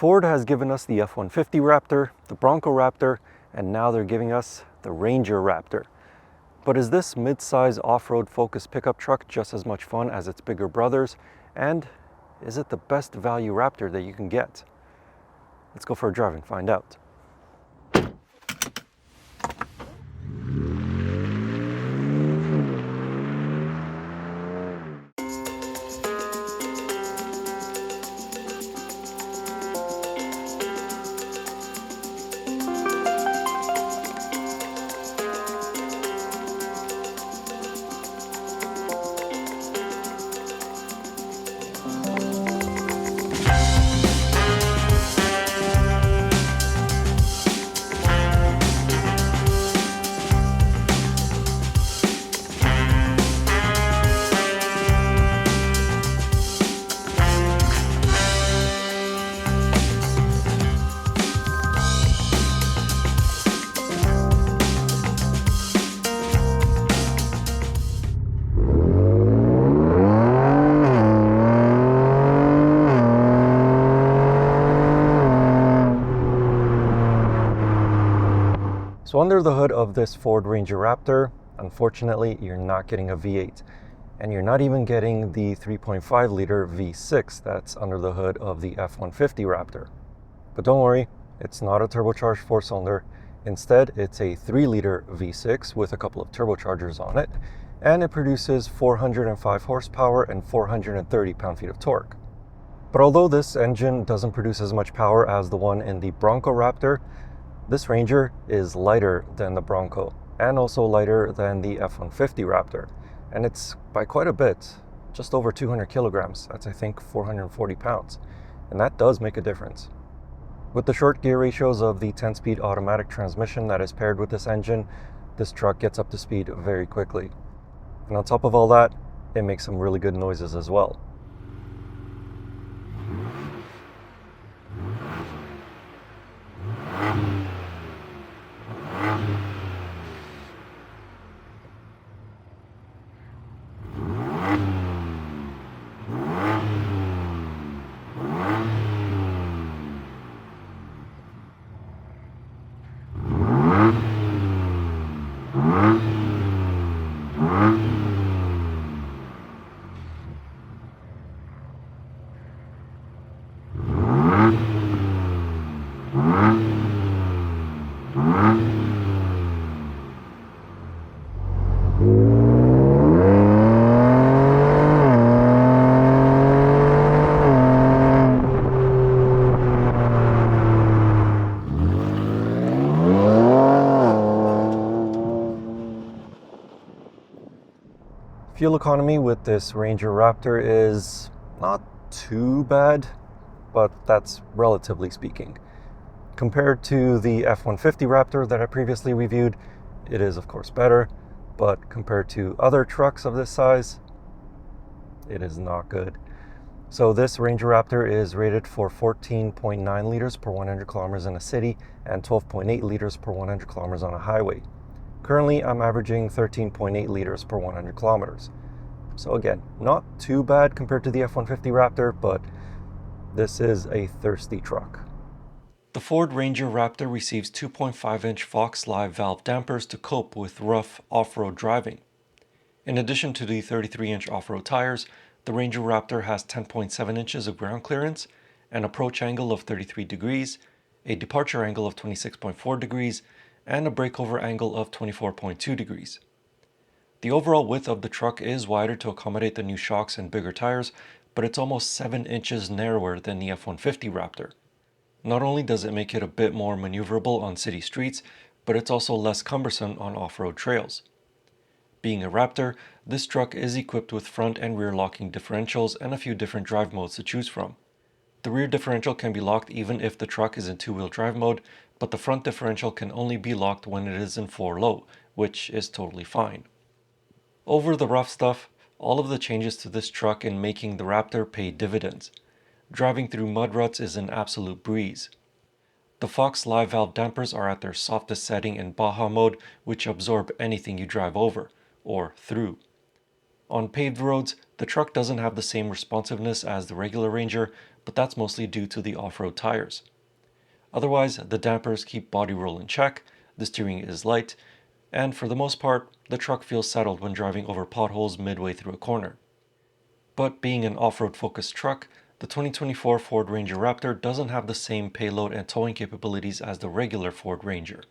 Ford has given us the F-150 Raptor, the Bronco Raptor, and now they're giving us the Ranger Raptor. But is this mid-size off-road focused pickup truck just as much fun as its bigger brothers? And is it the best value Raptor that you can get? Let's go for a drive and find out. So under the hood of this Ford Ranger Raptor, unfortunately, you're not getting a V8. And you're not even getting the 3.5 liter V6 that's under the hood of the F-150 Raptor. But don't worry, it's not a turbocharged 4-cylinder. Instead, it's a 3 liter V6 with a couple of turbochargers on it. And it produces 405 horsepower and 430 pound-feet of torque. But although this engine doesn't produce as much power as the one in the Bronco Raptor, this Ranger is lighter than the Bronco and also lighter than the F-150 Raptor. And it's by quite a bit, just over 200 kilograms. That's, I think, 440 pounds. And that does make a difference. With the short gear ratios of the 10-speed automatic transmission that is paired with this engine, this truck gets up to speed very quickly. And on top of all that, it makes some really good noises as well. Fuel economy with this Ranger Raptor is not too bad, but that's relatively speaking. Compared to the F-150 Raptor that I previously reviewed, it is of course better, but compared to other trucks of this size, it is not good. So this Ranger Raptor is rated for 14.9 liters per 100 kilometers in a city and 12.8 liters per 100 kilometers on a highway. Currently, I'm averaging 13.8 liters per 100 kilometers. So again, not too bad compared to the F-150 Raptor, but this is a thirsty truck. The Ford Ranger Raptor receives 2.5-inch Fox Live valve dampers to cope with rough off-road driving. In addition to the 33-inch off-road tires, the Ranger Raptor has 10.7 inches of ground clearance, an approach angle of 33 degrees, a departure angle of 26.4 degrees, and a breakover angle of 24.2 degrees. The overall width of the truck is wider to accommodate the new shocks and bigger tires, but it's almost 7 inches narrower than the F-150 Raptor. Not only does it make it a bit more maneuverable on city streets, but it's also less cumbersome on off-road trails. Being a Raptor, this truck is equipped with front and rear locking differentials and a few different drive modes to choose from. The rear differential can be locked even if the truck is in two-wheel drive mode, but the front differential can only be locked when it is in 4-low, which is totally fine. Over the rough stuff, all of the changes to this truck in making the Raptor pay dividends. Driving through mud ruts is an absolute breeze. The Fox Live valve dampers are at their softest setting in Baja mode, which absorb anything you drive over, or through. On paved roads, the truck doesn't have the same responsiveness as the regular Ranger, but that's mostly due to the off-road tires. Otherwise, the dampers keep body roll in check, the steering is light, and for the most part, the truck feels settled when driving over potholes midway through a corner. But being an off-road focused truck, the 2024 Ford Ranger Raptor doesn't have the same payload and towing capabilities as the regular Ford Ranger.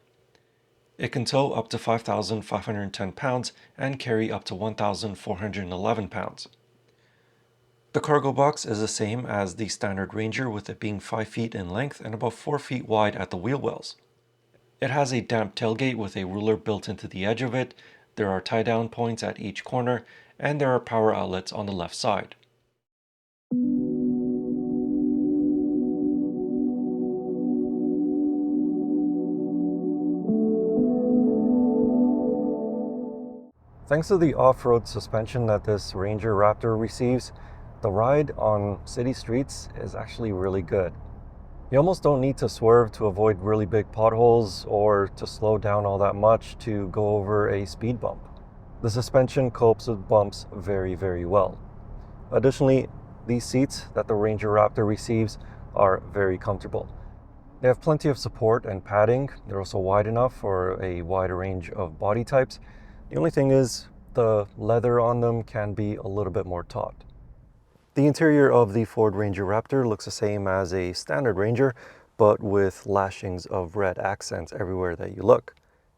It can tow up to 5,510 pounds and carry up to 1,411 pounds. The cargo box is the same as the standard Ranger, with it being 5 feet in length and about 4 feet wide at the wheel wells. It has a damp tailgate with a ruler built into the edge of it, there are tie-down points at each corner, and there are power outlets on the left side. Thanks to the off-road suspension that this Ranger Raptor receives, the ride on city streets is actually really good. You almost don't need to swerve to avoid really big potholes or to slow down all that much to go over a speed bump. The suspension copes with bumps very, very well. Additionally, these seats that the Ranger Raptor receives are very comfortable. They have plenty of support and padding. They're also wide enough for a wide range of body types. The only thing is, the leather on them can be a little bit more taut. The interior of the Ford Ranger Raptor looks the same as a standard Ranger, but with lashings of red accents everywhere that you look.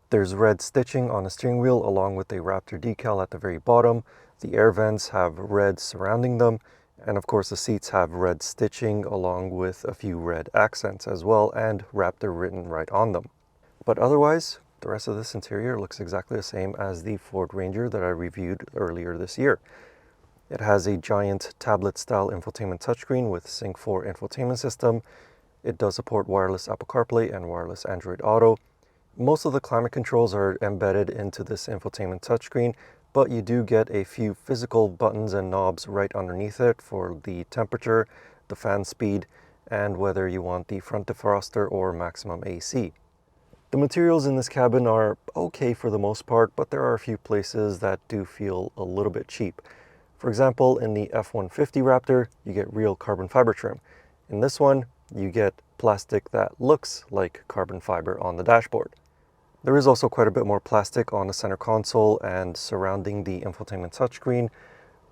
There's red stitching on the steering wheel along with a Raptor decal at the very bottom. The air vents have red surrounding them, and of course the seats have red stitching along with a few red accents as well, and Raptor written right on them. But otherwise, the rest of this interior looks exactly the same as the Ford Ranger that I reviewed earlier this year. It has a giant tablet-style infotainment touchscreen with Sync 4 infotainment system. It does support wireless Apple CarPlay and wireless Android Auto. Most of the climate controls are embedded into this infotainment touchscreen, but you do get a few physical buttons and knobs right underneath it for the temperature, the fan speed, and whether you want the front defroster or maximum AC. The materials in this cabin are okay for the most part, but there are a few places that do feel a little bit cheap. For example, in the F-150 Raptor, you get real carbon fiber trim. In this one, you get plastic that looks like carbon fiber on the dashboard. There is also quite a bit more plastic on the center console and surrounding the infotainment touchscreen,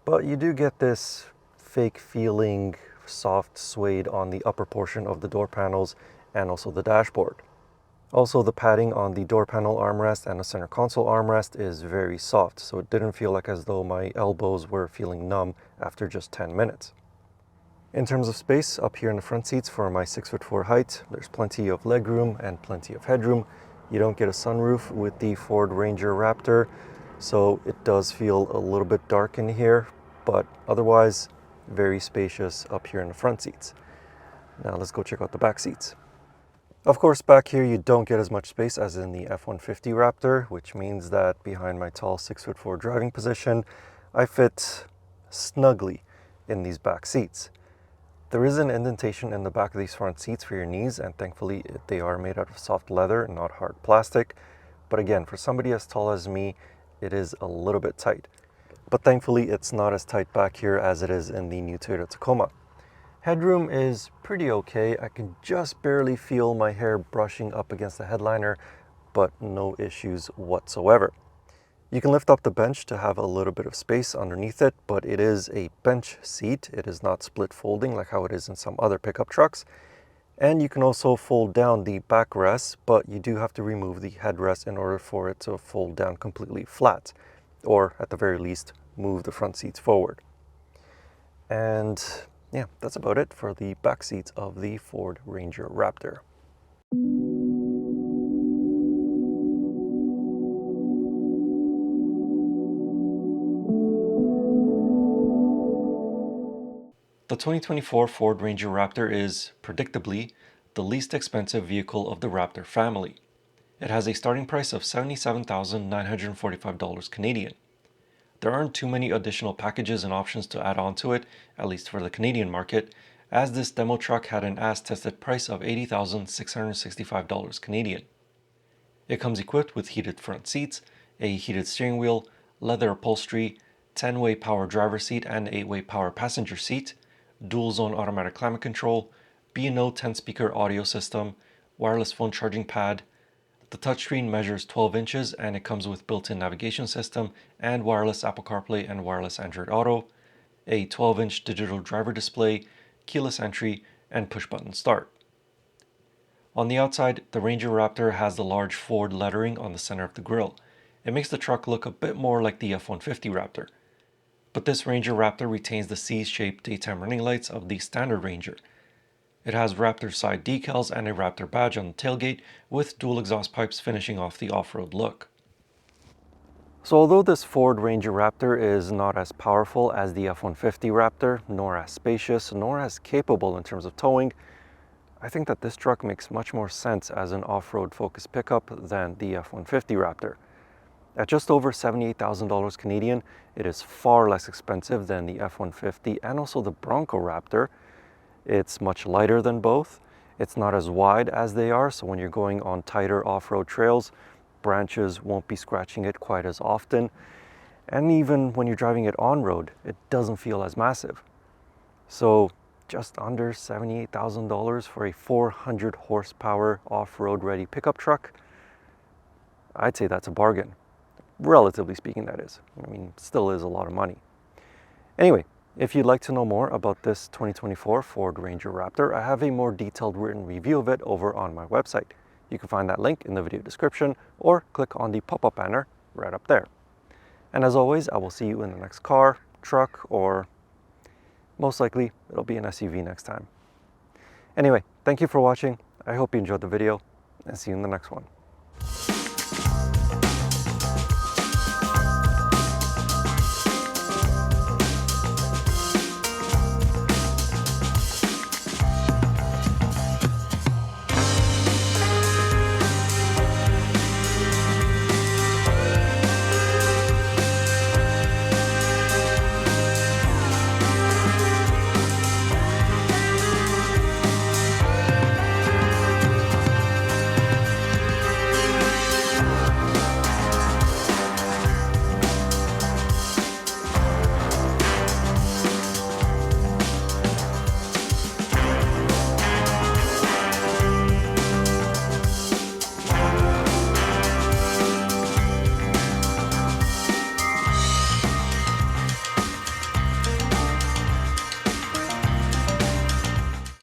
but you do get this fake feeling soft suede on the upper portion of the door panels and also the dashboard. Also, the padding on the door panel armrest and the center console armrest is very soft, so it didn't feel like as though my elbows were feeling numb after just 10 minutes. In terms of space, up here in the front seats for my 6'4" height, there's plenty of legroom and plenty of headroom. You don't get a sunroof with the Ford Ranger Raptor, so it does feel a little bit dark in here, but otherwise, very spacious up here in the front seats. Now let's go check out the back seats. Of course, back here you don't get as much space as in the F-150 Raptor, which means that behind my tall 6'4" driving position, I fit snugly in these back seats. There is an indentation in the back of these front seats for your knees, and thankfully they are made out of soft leather, not hard plastic. But again, for somebody as tall as me, it is a little bit tight. But thankfully it's not as tight back here as it is in the new Toyota Tacoma. Headroom is pretty okay. I can just barely feel my hair brushing up against the headliner, but no issues whatsoever. You can lift up the bench to have a little bit of space underneath it, but it is a bench seat. It is not split folding like how it is in some other pickup trucks. And you can also fold down the backrest, but you do have to remove the headrest in order for it to fold down completely flat, or at the very least, move the front seats forward. And yeah, that's about it for the back seats of the Ford Ranger Raptor. The 2024 Ford Ranger Raptor is, predictably, the least expensive vehicle of the Raptor family. It has a starting price of $77,945 Canadian. There aren't too many additional packages and options to add on to it, at least for the Canadian market, as this demo truck had an as-tested price of $80,665 Canadian. It comes equipped with heated front seats, a heated steering wheel, leather upholstery, 10-way power driver seat and 8-way power passenger seat, dual zone automatic climate control, B&O 10-speaker audio system, wireless phone charging pad. The touchscreen measures 12 inches and it comes with built-in navigation system and wireless Apple CarPlay and wireless Android Auto, a 12-inch digital driver display, keyless entry, and push-button start. On the outside, the Ranger Raptor has the large Ford lettering on the center of the grille. It makes the truck look a bit more like the F-150 Raptor. But this Ranger Raptor retains the C-shaped daytime running lights of the standard Ranger. It has Raptor side decals and a Raptor badge on the tailgate with dual exhaust pipes finishing off the off-road look. So although this Ford Ranger Raptor is not as powerful as the F-150 Raptor, nor as spacious, nor as capable in terms of towing, I think that this truck makes much more sense as an off-road focused pickup than the F-150 Raptor. At just over $78,000 Canadian, it is far less expensive than the F-150 and also the Bronco Raptor. It's much lighter than both. It's not as wide as they are, so when you're going on tighter off-road trails, branches won't be scratching it quite as often. And even when you're driving it on-road, it doesn't feel as massive. So just under $78,000 for a 400 horsepower off-road ready pickup truck, I'd say that's a bargain. Relatively speaking, that is. I mean, it still is a lot of money. Anyway, if you'd like to know more about this 2024 Ford Ranger Raptor, I have a more detailed written review of it over on my website. You can find that link in the video description or click on the pop-up banner right up there. And as always, I will see you in the next car, truck, or most likely it'll be an SUV next time. Anyway, thank you for watching. I hope you enjoyed the video and see you in the next one.